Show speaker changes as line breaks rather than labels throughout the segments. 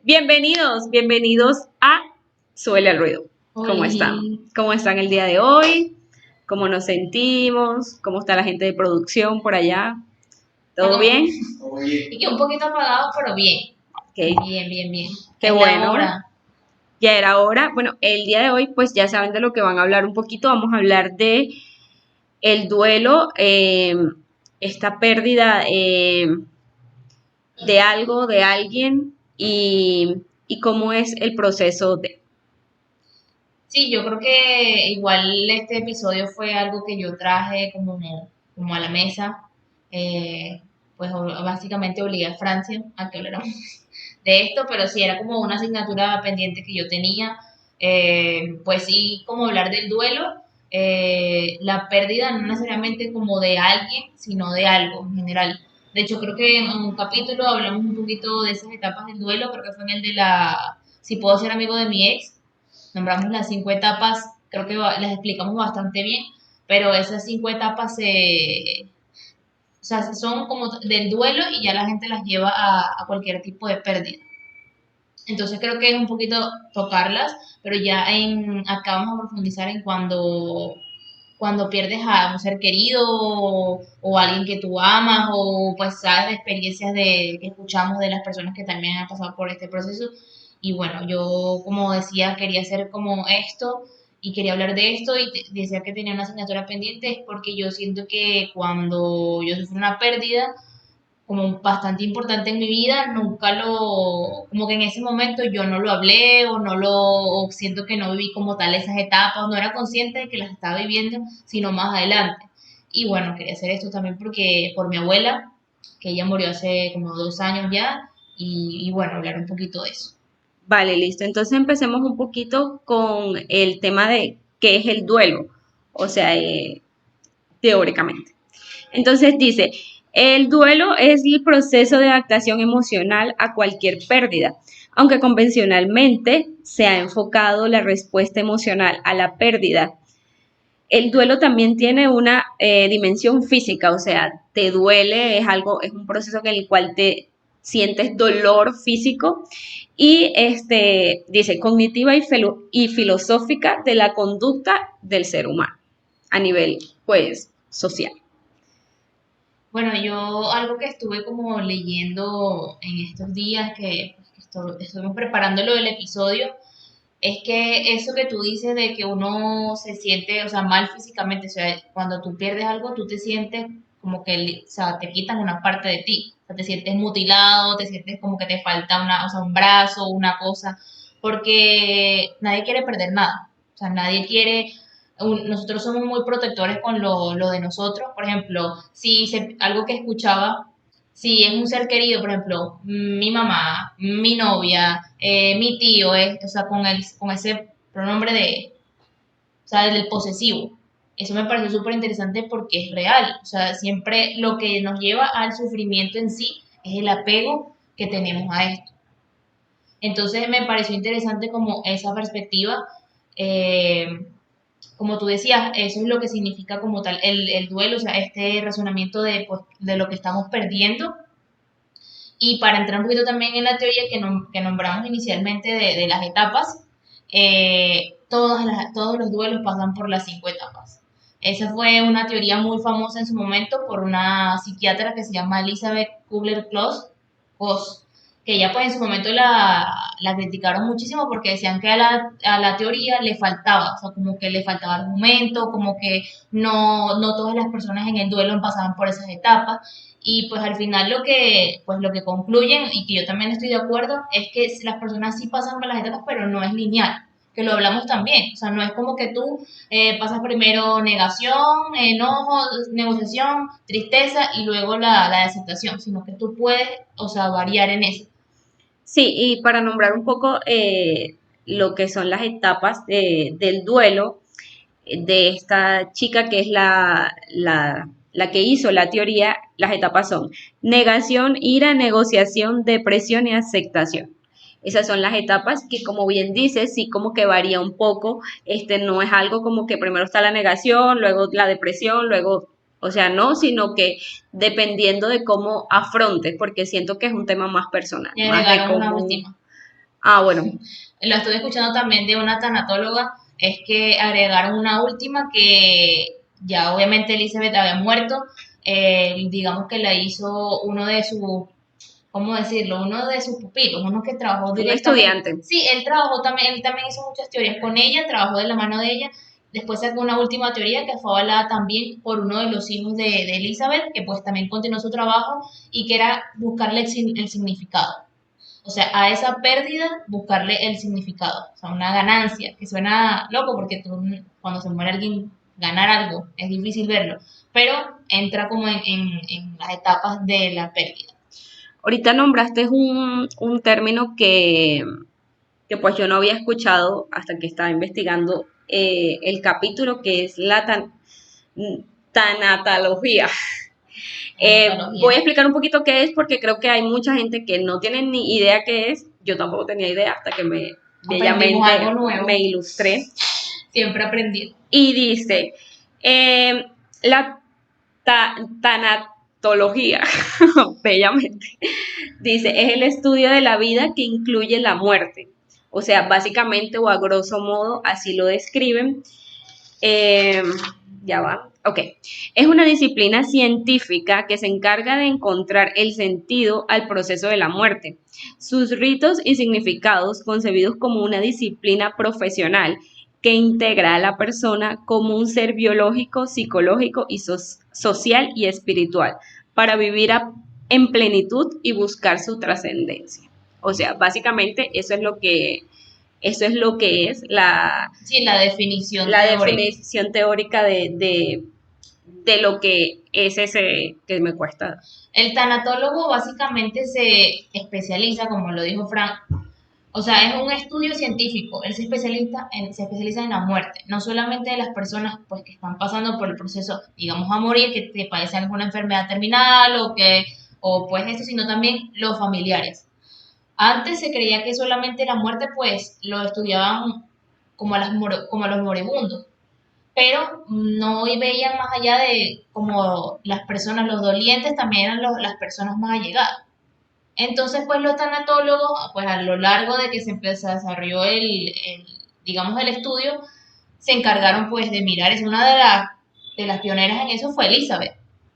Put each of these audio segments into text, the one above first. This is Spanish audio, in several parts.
Bienvenidos a Suele el Ruido. ¿Cómo están?
Oli.
¿Cómo están el día de hoy? ¿Cómo nos sentimos? ¿Cómo está la gente de producción por allá?
Está
¿Todo bien?
y que un poquito apagado, pero bien.
Ok,
Bien, bien, bien.
qué
Es la
bueno.
hora.
Ya era hora. Bueno, el día de hoy, pues ya saben de lo que van a hablar un poquito. Vamos a hablar de el duelo, esta pérdida de algo, de alguien y cómo es el proceso de.
Sí, yo creo que igual este episodio fue algo que yo traje como a la mesa. Eh, pues básicamente obligué a Francia a que habláramos de esto, pero sí era como una asignatura pendiente que yo tenía. Pues sí, como hablar del duelo, la pérdida no necesariamente como de alguien, sino de algo en general. De hecho, creo que en un capítulo hablamos un poquito de esas etapas del duelo, creo que fue en el de si puedo ser amigo de mi ex, nombramos las 5 etapas, creo que las explicamos bastante bien, pero esas 5 etapas o sea, son como del duelo y ya la gente las lleva a cualquier tipo de pérdida. Entonces creo que es un poquito tocarlas, pero ya acá vamos a profundizar en cuando pierdes a un ser querido o alguien que tú amas o pues sabes de experiencias que escuchamos de las personas que también han pasado por este proceso. Y bueno, yo como decía, quería hacer como esto y quería hablar de esto y decía que tenía una asignatura pendiente es porque yo siento que cuando yo sufro una pérdida, como bastante importante en mi vida, nunca como que en ese momento yo no lo hablé o siento que no viví como tal esas etapas, no era consciente de que las estaba viviendo, sino más adelante. Y bueno, quería hacer esto también porque por mi abuela, que ella murió hace como 2 años ya, y bueno, hablar un poquito de eso.
Vale, listo. Entonces empecemos un poquito con el tema de qué es el duelo, o sea, teóricamente. Entonces dice, el duelo es el proceso de adaptación emocional a cualquier pérdida, aunque convencionalmente se ha enfocado la respuesta emocional a la pérdida. El duelo también tiene una dimensión física, o sea, te duele, es algo, es un proceso en el cual te sientes dolor físico y dice cognitiva y filosófica de la conducta del ser humano a nivel, pues, social.
Bueno, yo algo que estuve como leyendo en estos días estuvimos preparando lo del episodio, es que eso que tú dices de que uno se siente, o sea, mal físicamente, o sea, cuando tú pierdes algo, tú te sientes como que, o sea, te quitan una parte de ti, o sea, te sientes mutilado, te sientes como que te falta o sea, un brazo, una cosa, porque nadie quiere perder nada, o sea, nadie quiere, nosotros somos muy protectores con lo de nosotros, por ejemplo, algo que escuchaba, si es un ser querido, por ejemplo, mi mamá, mi novia, mi tío, o sea, con ese pronombre o sea, del posesivo. Eso me pareció súper interesante porque es real. O sea, siempre lo que nos lleva al sufrimiento en sí es el apego que tenemos a esto. Entonces me pareció interesante como esa perspectiva. eh, Como tú decías, eso es lo que significa como tal el duelo, o sea, este razonamiento pues, de lo que estamos perdiendo y para entrar un poquito también en la teoría que nombramos inicialmente de las etapas, todos los duelos pasan por las 5 etapas. Esa fue una teoría muy famosa en su momento por una psiquiatra que se llama Elizabeth Kubler-Ross, que ella pues en su momento la criticaron muchísimo porque decían que a la teoría le faltaba, o sea, como que le faltaba argumento, como que no todas las personas en el duelo pasaban por esas etapas y pues al final lo que concluyen, y que yo también estoy de acuerdo, es que las personas sí pasan por las etapas, pero no es lineal, que lo hablamos también. O sea, no es como que tú pasas primero negación, enojo, negociación, tristeza y luego la aceptación, sino que tú puedes, o sea, variar en eso.
Sí, y para nombrar un poco lo que son las etapas del duelo de esta chica que es la que hizo la teoría, las etapas son negación, ira, negociación, depresión y aceptación. Esas son las etapas que, como bien dices, sí como que varía un poco. No es algo como que primero está la negación, luego la depresión, luego, o sea, no, sino que dependiendo de cómo afrontes, porque siento que es un tema más personal,
Y
más de
agregaron una
cómo.
última.
Ah, bueno,
Lo estuve escuchando también de una tanatóloga, es que agregaron una última que ya obviamente Elizabeth había muerto, digamos que la hizo uno de sus, ¿cómo decirlo? Uno de sus pupilos, uno que trabajó
un
directamente.
estudiante.
Sí, él trabajó también, él también hizo muchas teorías con ella, trabajó de la mano de ella. Después sacó una última teoría que fue avalada también por uno de los hijos de Elizabeth, que pues también continuó su trabajo y que era buscarle el significado. O sea, a esa pérdida buscarle el significado, o sea, una ganancia, que suena loco porque tú, cuando se muere alguien, ganar algo, es difícil verlo, pero entra como en las etapas de la pérdida.
Ahorita nombraste un término que pues yo no había escuchado hasta que estaba investigando el capítulo que es la tanatología.
Tanatología.
Voy a explicar un poquito qué es porque creo que hay mucha gente que no tiene ni idea qué es. Yo tampoco tenía idea hasta que me
Aprendimos algo
bellamente me
nuevo,
ilustré.
siempre aprendiendo.
Y dice, la tanatología, bellamente, dice, es el estudio de la vida que incluye la muerte. O sea, básicamente o a grosso modo, así lo describen. Eh, ya va. Ok. Es una disciplina científica que se encarga de encontrar el sentido al proceso de la muerte. Sus ritos y significados, concebidos como una disciplina profesional que integra a la persona como un ser biológico, psicológico y social y espiritual para vivir en plenitud y buscar su trascendencia. O sea, básicamente eso es lo que es
Sí, la definición
la
teórica.
definición teórica de lo que es ese que me cuesta.
El tanatólogo básicamente se especializa, como lo dijo Frank, o sea, es un estudio científico. Él se especializa en la muerte, no solamente de las personas pues, que están pasando por el proceso, digamos, a morir, que padecen alguna enfermedad terminal o pues esto, sino también los familiares. Antes se creía que solamente la muerte pues lo estudiaban como a los moribundos, pero no veían más allá de como las personas, los dolientes también eran las personas más allegadas. Entonces, pues los tanatólogos, pues a lo largo de que se empezó, desarrolló digamos, el estudio, se encargaron pues de mirar, es una de las pioneras en eso fue Elizabeth,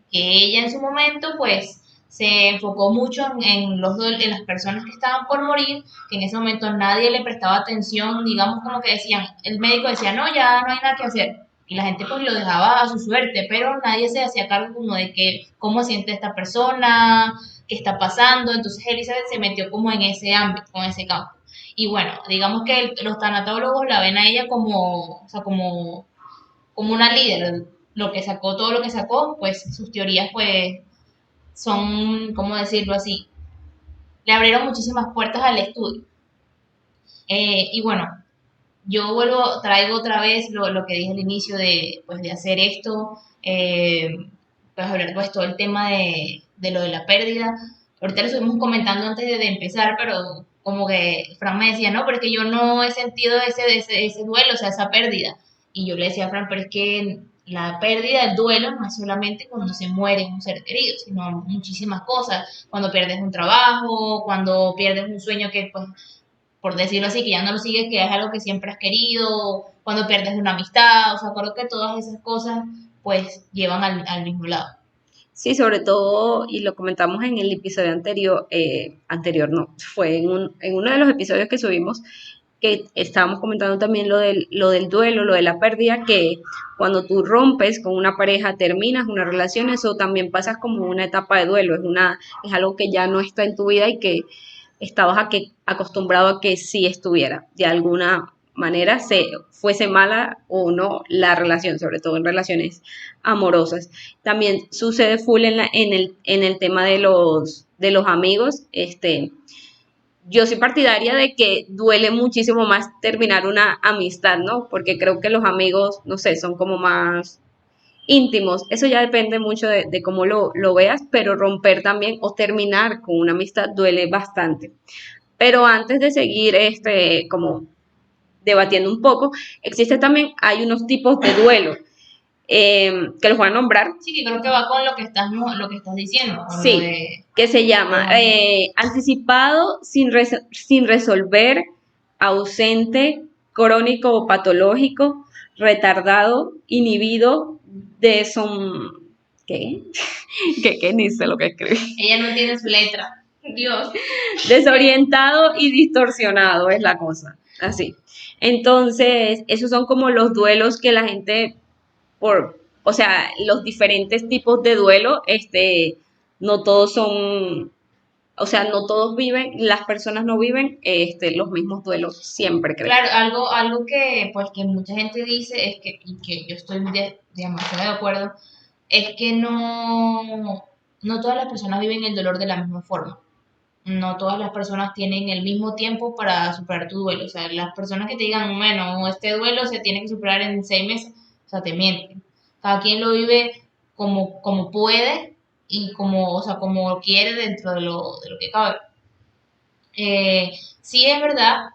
que ella en su momento pues se enfocó mucho en las personas que estaban por morir, que en ese momento nadie le prestaba atención, digamos como que decían, el médico decía, no, ya no hay nada que hacer, y la gente pues lo dejaba a su suerte, pero nadie se hacía cargo como de que cómo siente esta persona, qué está pasando, entonces Elizabeth se metió como en ese ámbito, con ese campo. Y bueno, digamos que los tanatólogos la ven a ella como, o sea, como una líder, lo que sacó, todo lo que sacó, pues sus teorías pues son, ¿cómo decirlo así? Le abrieron muchísimas puertas al estudio. Y bueno, yo traigo otra vez lo que dije al inicio pues, de hacer esto, pues hablar pues todo el tema de lo de la pérdida. Ahorita lo estuvimos comentando antes de empezar, pero como que Fran me decía, no, pero es que yo no he sentido ese duelo, o sea, esa pérdida. Y yo le decía a Fran, pero es que la pérdida, el duelo, no es solamente cuando se muere un ser querido, sino muchísimas cosas. Cuando pierdes un trabajo, cuando pierdes un sueño que pues por decirlo así, que ya no lo sigues, que es algo que siempre has querido, cuando pierdes una amistad, o sea, creo que todas esas cosas pues llevan al mismo lado.
Sí, sobre todo, y lo comentamos en el episodio anterior, anterior no, fue en uno de los episodios que subimos, que estábamos comentando también lo del duelo, lo de la pérdida, que cuando tú rompes con una pareja, terminas una relación, eso también pasas como una etapa de duelo, es algo que ya no está en tu vida y que estabas acostumbrado a que sí estuviera, de alguna manera, fuese mala o no la relación, sobre todo en relaciones amorosas. También sucede full en el tema de los amigos. Yo soy partidaria de que duele muchísimo más terminar una amistad, ¿no? Porque creo que los amigos, no sé, son como más íntimos. Eso ya depende mucho de cómo lo veas, pero romper también o terminar con una amistad duele bastante. Pero antes de seguir como debatiendo un poco, existe también, hay unos tipos de duelo. que los voy a nombrar.
Sí, que creo que va con lo que estás diciendo, con lo
Sí,
de
que se llama
con
anticipado sin resolver, ausente, crónico o patológico, retardado, inhibido, desom... ¿Qué? ¿Qué dice lo que escribí?
ella no entiende su letra. Dios.
Desorientado y distorsionado es la cosa, así. Entonces, esos son como los duelos que la gente, o sea, los diferentes tipos de duelo, no todos son, o sea, no todos viven, las personas no viven, los mismos duelos siempre, creo.
Claro, algo que pues que mucha gente dice es que, y que yo estoy demasiado de acuerdo, es que no todas las personas viven el dolor de la misma forma. No todas las personas tienen el mismo tiempo para superar tu duelo. O sea, las personas que te digan, bueno, este duelo se tiene que superar en 6 meses, o sea, te mienten. Cada quien lo vive como puede y o sea, como quiere dentro de lo que cabe. Sí es verdad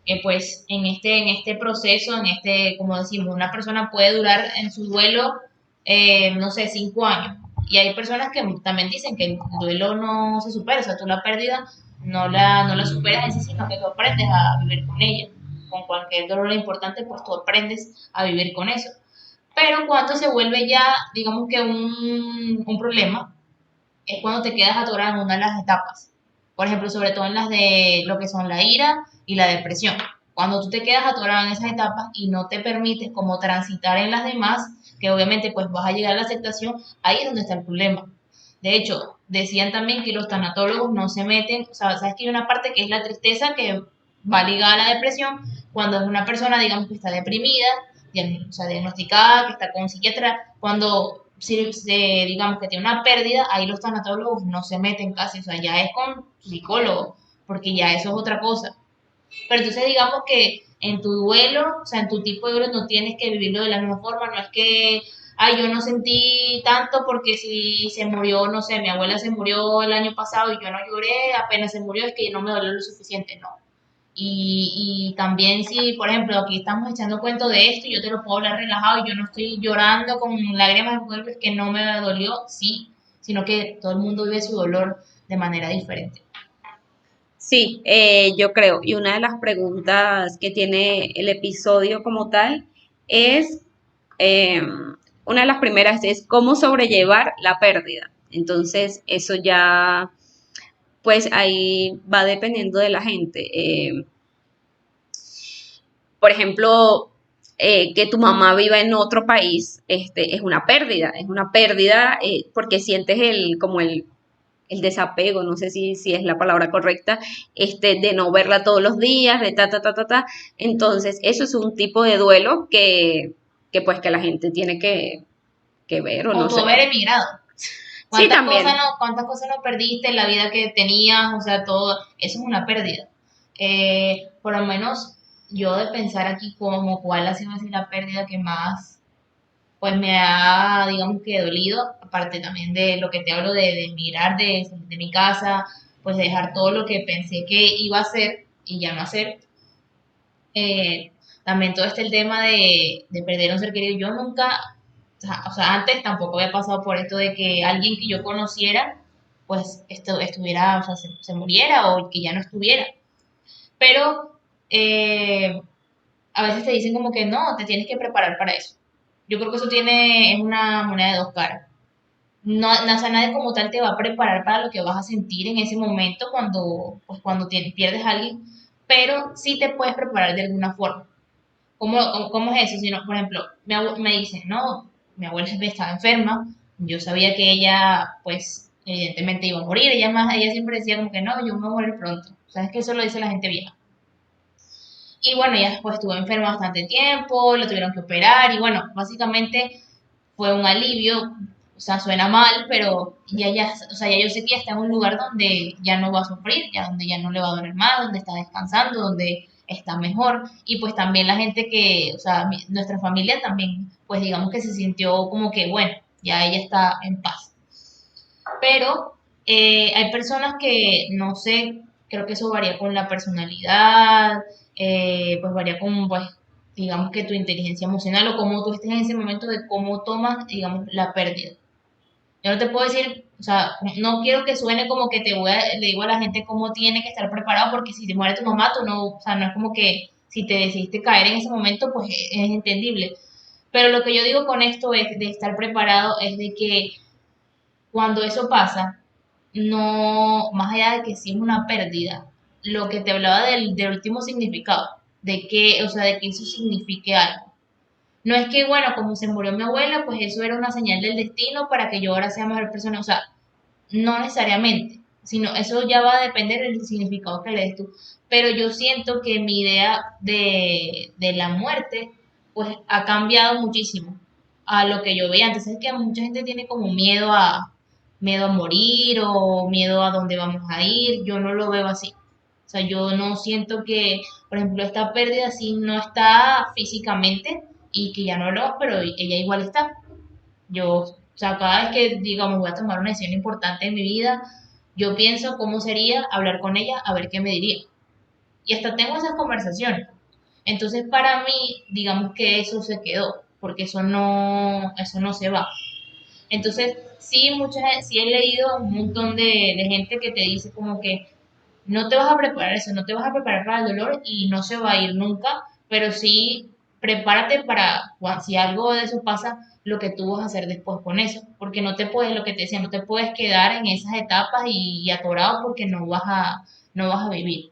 que pues en este proceso, como decimos, una persona puede durar en su duelo, no sé, 5 años. Y hay personas que también dicen que el duelo no se supera, o sea, tú la pérdida no la superas en sí, sino que tú aprendes a vivir con ella. Con cualquier dolor importante, pues tú aprendes a vivir con eso. Pero cuando se vuelve ya, digamos que un problema, es cuando te quedas atorado en una de las etapas. Por ejemplo, sobre todo en las de lo que son la ira y la depresión. Cuando tú te quedas atorado en esas etapas y no te permites como transitar en las demás, que obviamente pues vas a llegar a la aceptación, ahí es donde está el problema. De hecho, decían también que los tanatólogos no se meten, o sea, sabes que hay una parte que es la tristeza que va ligada a la depresión, cuando es una persona, digamos, que está deprimida, o sea, diagnosticada, que está con un psiquiatra, cuando digamos que tiene una pérdida, ahí los tanatólogos no se meten casi, o sea, ya es con psicólogo, porque ya eso es otra cosa. Pero entonces digamos que en tu duelo, o sea, en tu tipo de duelo no tienes que vivirlo de la misma forma, no es que, ay, yo no sentí tanto porque si se murió, no sé, mi abuela se murió el año pasado y yo no lloré, apenas se murió, es que no me dolió lo suficiente, no. Y también si, por ejemplo, aquí estamos echando cuento de esto y yo te lo puedo hablar relajado y yo no estoy llorando con lágrimas de es que no me dolió, sí, sino que todo el mundo vive su dolor de manera diferente.
Sí, yo creo. Y una de las preguntas que tiene el episodio como tal es, eh, una de las primeras es cómo sobrellevar la pérdida. Entonces, eso ya, pues ahí va dependiendo de la gente. Por ejemplo, que tu mamá viva en otro país, es una pérdida porque sientes como el desapego, no sé si es la palabra correcta, de no verla todos los días, de ta, ta, ta, ta, ta. Entonces, eso es un tipo de duelo que pues que la gente tiene que ver o
O
no
tu
sé.
haber emigrado.
Sí, también.
Cuántas cosas no perdiste en la vida que tenías? O sea, todo, eso es una pérdida. Por lo menos yo de pensar aquí como cuál ha sido así la pérdida que más pues me ha, digamos que dolido, aparte también de lo que te hablo de emigrar de mi casa, pues de dejar todo lo que pensé que iba a hacer y ya no hacer. Eh, También todo el tema de perder a un ser querido. Yo nunca, o sea, antes tampoco había pasado por esto de que alguien que yo conociera, pues estuviera, o sea, se muriera o que ya no estuviera. Pero a veces te dicen como que no, te tienes que preparar para eso. Yo creo que es una moneda de dos caras. No, o sea, nadie como tal te va a preparar para lo que vas a sentir en ese momento cuando pierdes a alguien, pero sí te puedes preparar de alguna forma. ¿Cómo es eso? Si no, por ejemplo, me dicen, no, mi abuela siempre estaba enferma, yo sabía que ella, pues, evidentemente iba a morir, ella siempre decía como que no, yo me voy a morir pronto. ¿Sabes que eso lo dice la gente vieja? Y bueno, ella después estuvo enferma bastante tiempo, la tuvieron que operar y bueno, básicamente fue un alivio, o sea, suena mal, pero o sea, ya yo sé que ya está en un lugar donde ya no va a sufrir, ya donde ya no le va a doler más, donde está descansando, donde está mejor y pues también la gente que, o sea, nuestra familia también, pues digamos que se sintió como que, bueno, ya ella está en paz. Pero hay personas que, no sé, creo que eso varía con la personalidad, pues varía con, pues, digamos que tu inteligencia emocional o cómo tú estés en ese momento de cómo tomas, digamos, la pérdida. Yo no te puedo decir, o sea, no quiero que suene como que le digo a la gente cómo tiene que estar preparado, porque si te muere tu mamá, tú no, o sea, no es como que si te decidiste caer en ese momento, pues es entendible. Pero lo que yo digo con esto es de estar preparado, es de que cuando eso pasa, no, más allá de que sí es una pérdida, lo que te hablaba del último significado, de que, o sea, de que eso signifique algo. No es que, bueno, como se murió mi abuela, pues eso era una señal del destino para que yo ahora sea mejor persona. O sea, no necesariamente, sino eso ya va a depender del significado que le des tú. Pero yo siento que mi idea de la muerte, pues ha cambiado muchísimo a lo que yo veía. Antes es que mucha gente tiene como miedo a morir o miedo a dónde vamos a ir. Yo no lo veo así. O sea, yo no siento que, por ejemplo, esta pérdida sí no está físicamente y que ya no lo, pero ella igual está. Yo, o sea, cada vez que, digamos, voy a tomar una decisión importante en mi vida, yo pienso cómo sería hablar con ella, a ver qué me diría. Y hasta tengo esas conversaciones. Entonces, para mí, digamos que eso se quedó, porque eso no se va. Entonces, sí, sí he leído un montón de gente que te dice como que no te vas a preparar eso, no te vas a preparar para el dolor y no se va a ir nunca, pero sí prepárate para si algo de eso pasa, lo que tú vas a hacer después con eso, porque no te puedes, lo que te decía, no te puedes quedar en esas etapas y atorado porque no vas a vivir.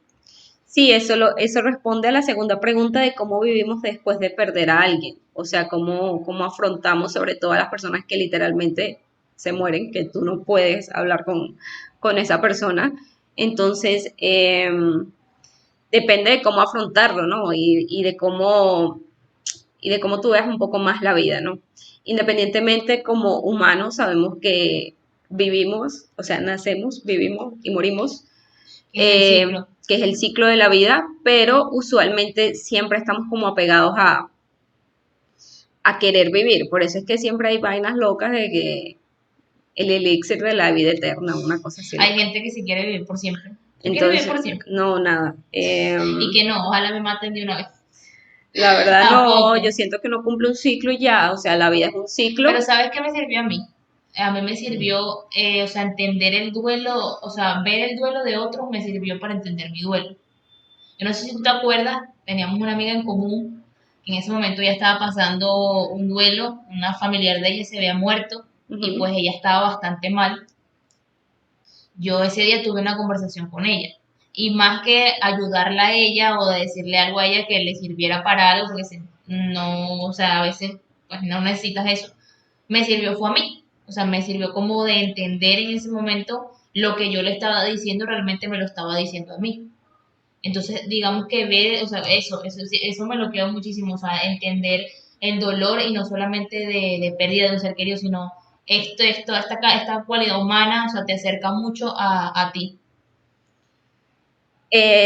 Sí, eso responde a la segunda pregunta de cómo vivimos después de perder a alguien. O sea, cómo afrontamos sobre todo a las personas que literalmente se mueren, que tú no puedes hablar con esa persona. Entonces, depende de cómo afrontarlo, ¿no? Y de cómo tú veas un poco más la vida, ¿no? Independientemente como humanos sabemos que vivimos, o sea, nacemos, vivimos y morimos,
Que es el ciclo.
que es el ciclo de la vida, pero usualmente siempre estamos como apegados a querer vivir. Por eso es que siempre hay vainas locas de que el elixir de la vida eterna, una cosa así
Hay
loca.
gente que si quiere vivir por siempre. Yo quiero vivir
Entonces,
por siempre.
no, nada.
Y que no, ojalá me maten de una vez.
La verdad no, yo
Tampoco.
siento que uno cumple un ciclo y ya, o sea, la vida es un
Pero
ciclo.
¿sabes qué me sirvió a mí? A mí me sirvió, o sea, entender el duelo, o sea, ver el duelo de otros me sirvió para entender mi duelo. Yo no sé si tú te acuerdas, teníamos una amiga en común que en ese momento ya estaba pasando un duelo, una familiar de ella se había muerto y
Ujú.
pues ella estaba bastante mal. Yo ese día tuve una conversación con ella y más que ayudarla a ella o decirle algo a ella que le sirviera para algo, porque no, o sea, a veces pues no necesitas eso, me sirvió fue a mí. O sea, me sirvió como de entender en ese momento lo que yo le estaba diciendo, realmente me lo estaba diciendo a mí. Entonces, digamos que ver, o sea, eso me lo quedó muchísimo, o sea, entender el dolor y no solamente de pérdida de un ser querido, sino esta cualidad humana, o sea, te acerca mucho a ti.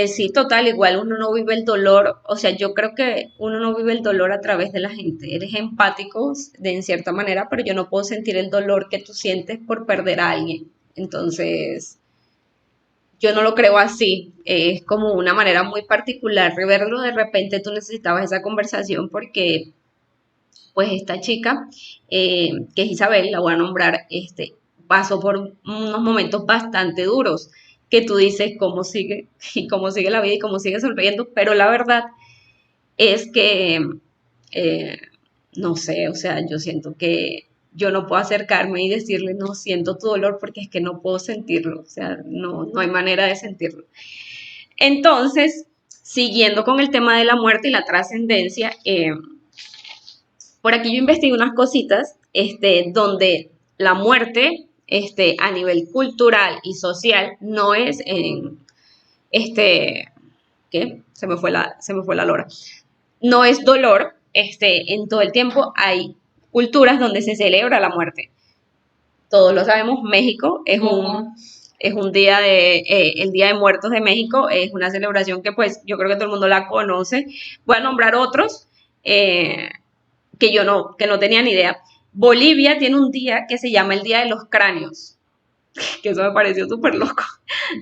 Sí, total, igual uno no vive el dolor, o sea, yo creo que uno no vive el dolor a través de la gente. Eres empático en cierta manera, pero yo no puedo sentir el dolor que tú sientes por perder a alguien. Entonces, yo no lo creo así. Es como una manera muy particular de verlo. De repente tú necesitabas esa conversación porque, pues, esta chica, que es Isabel, la voy a nombrar, pasó por unos momentos bastante duros que tú dices cómo sigue y cómo sigue la vida y cómo sigue sonriendo, pero la verdad es que, eh, no sé, o sea, yo siento que yo no puedo acercarme y decirle, no siento tu dolor porque es que no puedo sentirlo, o sea, no hay manera de sentirlo. Entonces, siguiendo con el tema de la muerte y la trascendencia, por aquí yo investigué unas cositas, donde la muerte, a nivel cultural y social, no es en, ¿qué? Se me fue la lora. No es dolor, en todo el tiempo hay culturas donde se celebra la muerte. Todos lo sabemos, México
Como,
es un día el Día de Muertos de México, es una celebración que pues yo creo que todo el mundo la conoce. Voy a nombrar otros, eh, que no tenía ni idea. Bolivia tiene un día que se llama el Día de los Cráneos. que eso me pareció súper loco.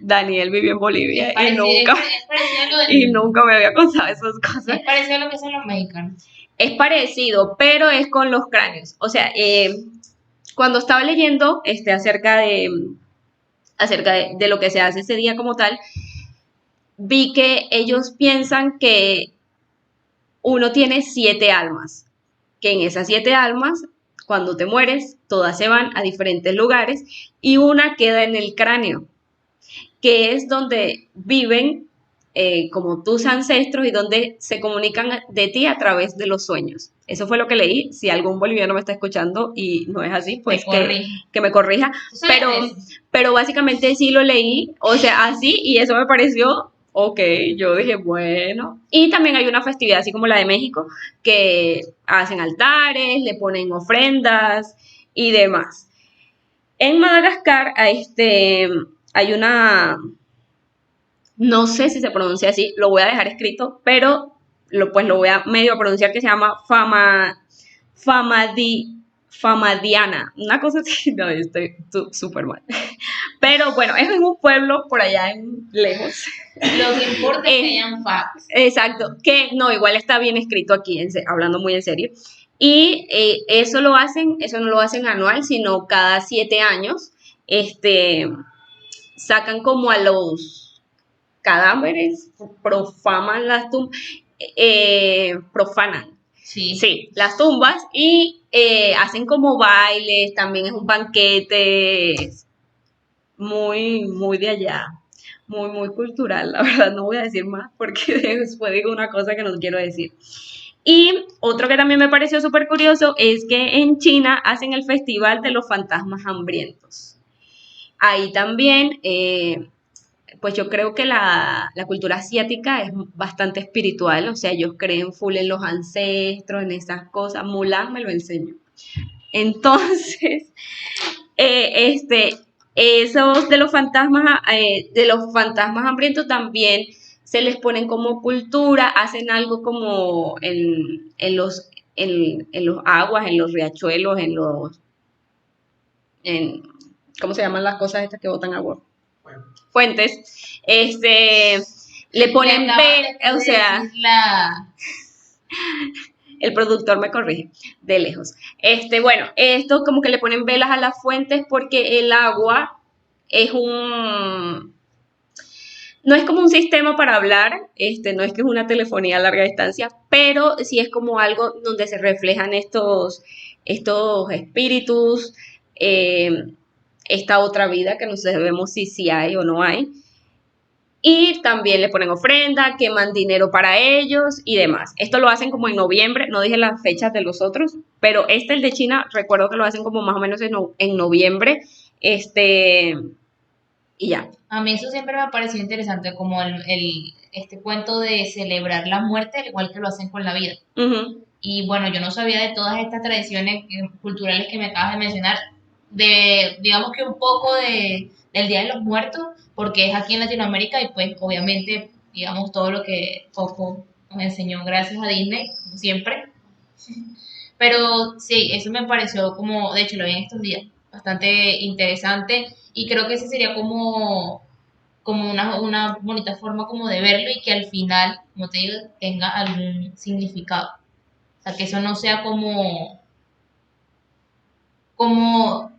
Daniel vivió en Bolivia y nunca,
es parecido a lo
y nunca me había contado esas
es
cosas.
parecido a lo que son los mexicanos.
Es parecido, pero es con los cráneos. O sea, cuando estaba leyendo acerca de lo que se hace ese día como tal, vi que ellos piensan que uno tiene 7 almas, que en esas 7 almas, cuando te mueres, todas se van a diferentes lugares y una queda en el cráneo, que es donde viven como tus ancestros y donde se comunican de ti a través de los sueños. Eso fue lo que leí. Si algún boliviano me está escuchando y no es así, pues que me corrija. Pero básicamente sí lo leí, o sea, así, y eso me pareció, ok, yo dije, bueno. Y también hay una festividad así como la de México, que hacen altares, le ponen ofrendas y demás. En Madagascar hay una, no sé si se pronuncia así, lo voy a dejar escrito, pero pues lo voy a medio pronunciar, que se llama Famadiana, una cosa así, no, estoy súper mal. Pero bueno, es en un pueblo por allá lejos.
Lo que importa es que hayan facts.
Exacto, que no, igual está bien escrito aquí, hablando muy en serio. Y eso no lo hacen anual, sino cada 7 años, sacan como a los cadáveres, profanan, sí, las tumbas y hacen como bailes, también es un banquete muy, muy de allá, muy, muy cultural, la verdad no voy a decir más porque después digo una cosa que no quiero decir. Y otro que también me pareció súper curioso es que en China hacen el Festival de los Fantasmas Hambrientos. Ahí también pues yo creo que la cultura asiática es bastante espiritual, o sea, ellos creen full en los ancestros, en esas cosas. Mulan me lo enseñó. Entonces, esos de los fantasmas hambrientos también se les ponen como cultura, hacen algo como en los aguas, en los riachuelos, en, ¿cómo se llaman las cosas estas que botan agua? Fuentes, le ponen o sea, el productor me corrige, de lejos. Bueno, esto como que le ponen velas a las fuentes porque el agua es no es como un sistema para hablar, no es que es una telefonía a larga distancia, pero sí es como algo donde se reflejan estos espíritus, esta otra vida que no sabemos si hay o no hay. Y también le ponen ofrenda, queman dinero para ellos y demás. Esto lo hacen como en noviembre, no dije las fechas de los otros, pero el de China, recuerdo que lo hacen como más o menos en noviembre, y ya.
A mí eso siempre me ha parecido interesante, como este cuento de celebrar la muerte, al igual que lo hacen con la vida.
Uh-huh.
Y bueno, yo no sabía de todas estas tradiciones culturales que me acabas de mencionar, digamos que un poco del Día de los Muertos, porque es aquí en Latinoamérica y pues obviamente, digamos, todo lo que Coco nos enseñó gracias a Disney, como siempre. Pero sí, eso me pareció como, de hecho lo vi en estos días, bastante interesante y creo que ese sería como una bonita forma como de verlo y que al final, como te digo, tenga algún significado. O sea, que eso no sea como, como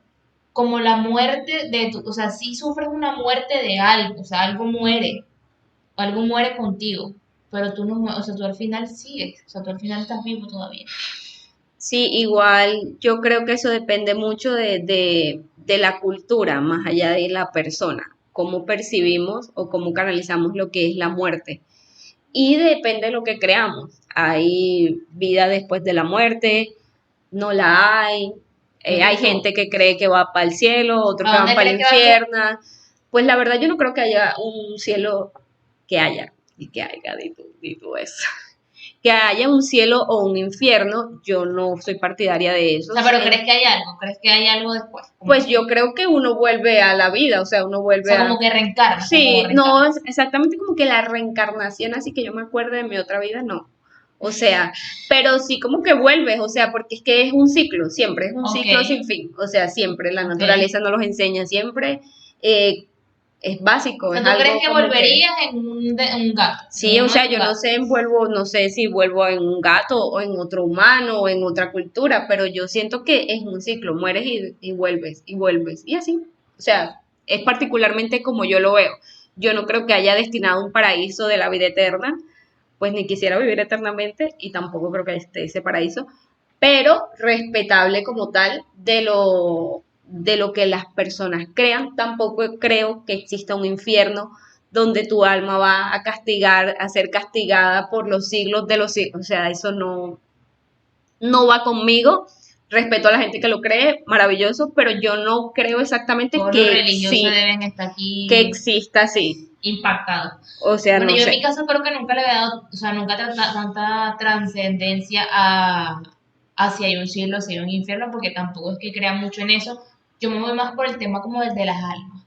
la muerte o sea, si sufres una muerte de algo, o sea, algo muere contigo, pero tú no, o sea, tú al final sigues, o sea, tú al final estás vivo todavía.
Sí, igual yo creo que eso depende mucho de la cultura, más allá de la persona, cómo percibimos o cómo canalizamos lo que es la muerte. Y depende de lo que creamos. Hay vida después de la muerte, no la hay. Hay gente que cree que va para el cielo, otros que van para el infierno. Pues la verdad yo no creo que haya un cielo que haya, y que haya, di tú eso. Que haya un cielo o un infierno, yo no soy partidaria de eso.
O sea, pero ¿crees que hay algo? ¿Crees que hay algo después?
Pues yo creo que uno vuelve a la vida, o sea, uno vuelve
como que reencarna.
Sí, no, exactamente como que la reencarnación, así que yo me acuerdo de mi otra vida, no. O sea, pero sí como que vuelves, o sea, porque es que es un ciclo, siempre, es un
Ok,
ciclo sin fin. O sea, siempre, la
ok.
naturaleza nos los enseña siempre. eh, es
O
básico,
sea,
es
¿tú crees
algo
que
como que...
volverías en un gato, en
Sí, o
uno de
sea,
tus
yo no
gatos?
sé, vuelvo, no sé si vuelvo en un gato o en otro humano o en otra cultura, pero yo siento que es un ciclo, mueres y vuelves, y así. O sea, es particularmente como yo lo veo. Yo no creo que haya destinado un paraíso de la vida eterna, pues ni quisiera vivir eternamente y tampoco creo que esté ese paraíso, pero respetable como tal de lo que las personas crean. Tampoco creo que exista un infierno donde tu alma va a castigar, a ser castigada por los siglos de los siglos. O sea, eso no va conmigo. Respeto a la gente que lo cree, maravilloso, pero yo no creo exactamente
Todos los
que
religiosos
sí,
deben estar
que
aquí
exista así.
impactados.
O sea,
Bueno,
no
yo en mi
sé.
caso creo que nunca le había dado, o sea, nunca tanta trascendencia a si hay un cielo, si hay un infierno, porque tampoco es que crea mucho en eso. Yo me voy más por el tema como el de las almas,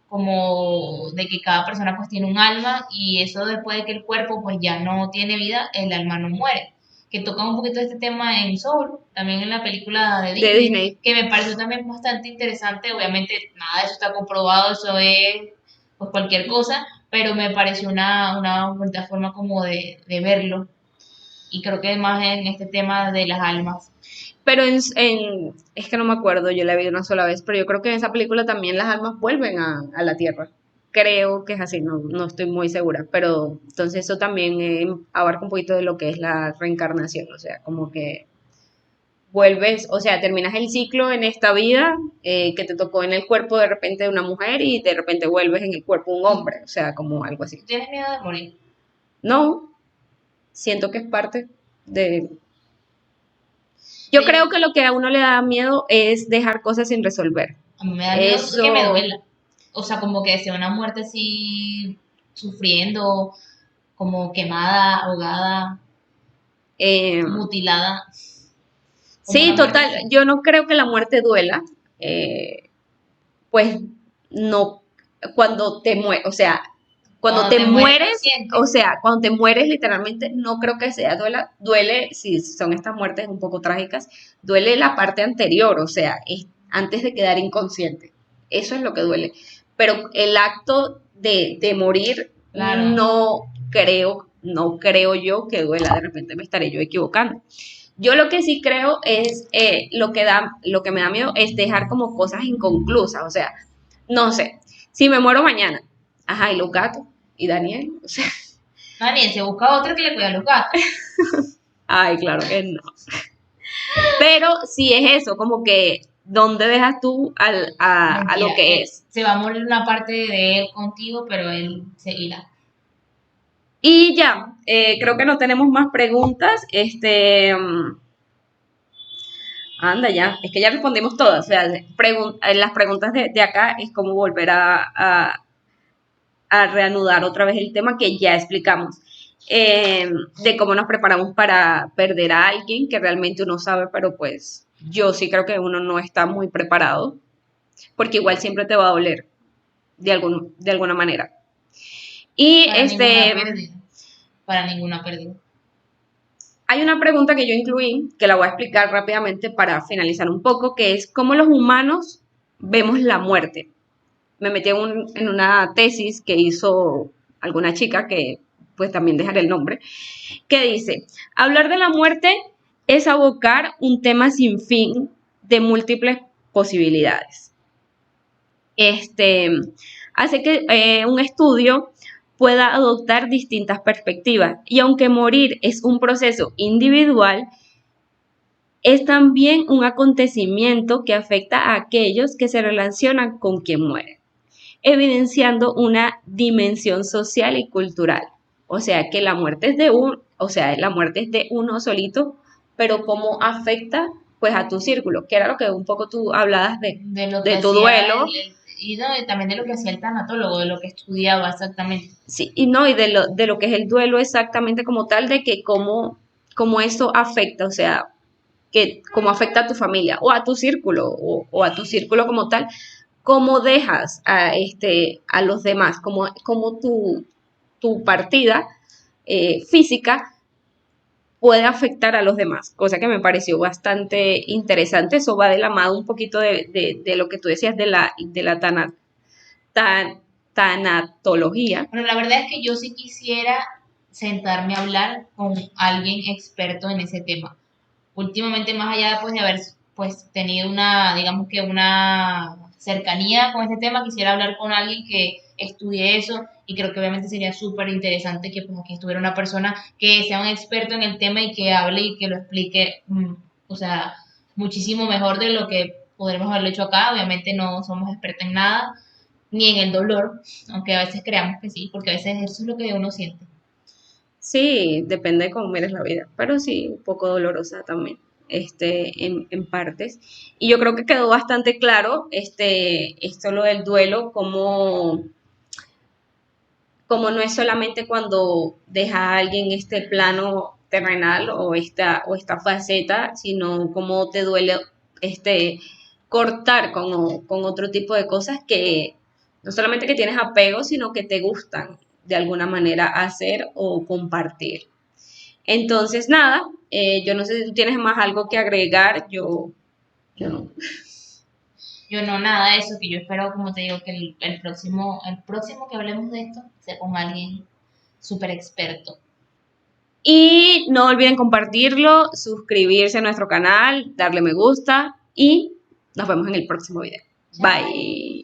como de que cada persona pues tiene un alma y eso después de que el cuerpo pues ya no tiene vida, el alma no muere. Que toca un poquito este tema en Soul, también en la película de
De
Disney,
Disney.
que me pareció también bastante interesante. Obviamente nada de eso está comprobado, eso es pues cualquier cosa, pero me pareció una bonita forma como de verlo. Y creo que más en este tema de las almas.
Pero es que no me acuerdo, yo la vi una sola vez, pero yo creo que en esa película también las almas vuelven a la tierra. Creo que es así, no estoy muy segura, pero entonces eso también abarca un poquito de lo que es la reencarnación, o sea, como que vuelves, o sea, terminas el ciclo en esta vida que te tocó en el cuerpo de repente de una mujer y de repente vuelves en el cuerpo de un
¿Tú
hombre, o sea, como algo así.
tienes miedo de morir?
No, siento que es parte de...
O sea,
Yo creo que lo que a uno le da miedo es dejar cosas sin resolver.
a mí me da miedo que me
Eso,
duela. O sea, como que sea una muerte así sufriendo, como quemada, ahogada,
eh,
mutilada, como
sí,
una muerte
total,
así.
yo no creo que la muerte duela, pues no, cuando te mueres, o sea, cuando
Cuando
te
te mueres lo
mueres, o
sientes.
sea, cuando te mueres literalmente, no creo que sea duele, si son estas muertes un poco trágicas, duele la parte anterior, o sea, es antes de quedar inconsciente, eso es lo que duele, pero el acto de morir,
Claro.
no creo yo que duela, de repente me estaré yo equivocando. Yo lo que sí creo es, lo que me da miedo es dejar como cosas inconclusas, o sea, no sé, si me muero mañana, ajá, y los gatos, y Daniel, o sea,
Daniel se busca otro que le cuida a los gatos.
ay, claro que no. Pero sí es eso, como que, ¿dónde dejas tú a lo
Mentira,
que es?
se va a morir una parte de él contigo, pero él seguirá.
Y ya, creo que no tenemos más preguntas, anda ya, es que ya respondimos todas, o sea, las preguntas de acá es como volver a reanudar otra vez el tema que ya explicamos, de cómo nos preparamos para perder a alguien que realmente uno sabe, pero pues yo sí creo que uno no está muy preparado, porque igual siempre te va a doler de alguna manera. Y
Para ninguna pérdida. Para ninguna pérdida.
hay una pregunta que yo incluí, que la voy a explicar rápidamente para finalizar un poco, que es cómo los humanos vemos la muerte. Me metí en una tesis que hizo alguna chica, que pues también dejaré el nombre, que dice, hablar de la muerte es abocar un tema sin fin de múltiples posibilidades. Este hace que un estudio pueda adoptar distintas perspectivas y aunque morir es un proceso individual, es también un acontecimiento que afecta a aquellos que se relacionan con quien muere, evidenciando una dimensión social y cultural. O sea que la muerte es o sea, la muerte es de uno solito, pero cómo afecta pues a tu círculo, que era lo que un poco tú hablabas
De lo que
de tu
hacía
duelo,
y, no, y también de lo que hacía el tanatólogo, de lo que estudiaba exactamente.
sí, y no, y de lo que es el duelo exactamente como tal, de que cómo eso afecta, o sea, que cómo afecta a tu familia o a tu círculo o a tu círculo como tal, cómo dejas a los demás, cómo tu partida física puede afectar a los demás, cosa que me pareció bastante interesante. Eso va de la mano un poquito de lo que tú decías de la tan- tanatología.
Pero la verdad es que yo sí quisiera sentarme a hablar con alguien experto en ese tema. Últimamente, más allá pues, de haber pues, tenido una, digamos que una cercanía con este tema, quisiera hablar con alguien que estudie eso y creo que obviamente sería súper interesante que pues, aquí estuviera una persona que sea un experto en el tema y que hable y que lo explique, o sea, muchísimo mejor de lo que podremos haberlo hecho acá. Obviamente no somos expertos en nada, ni en el dolor, aunque a veces creamos que sí, porque a veces eso es lo que uno siente.
Sí, depende de cómo mires la vida, pero sí, un poco dolorosa también, en partes. Y yo creo que quedó bastante claro, esto lo del duelo, como no es solamente cuando deja a alguien este plano terrenal o esta faceta, sino cómo te duele este cortar con otro tipo de cosas que no solamente que tienes apego, sino que te gustan de alguna manera hacer o compartir. Entonces, nada, yo no sé si tú tienes más algo que agregar, yo no.
Yo no, nada de eso, que yo espero, como te digo, que el próximo que hablemos de esto sea con alguien súper experto.
Y no olviden compartirlo, suscribirse a nuestro canal, darle me gusta y nos vemos en el próximo video.
Chao.
Bye.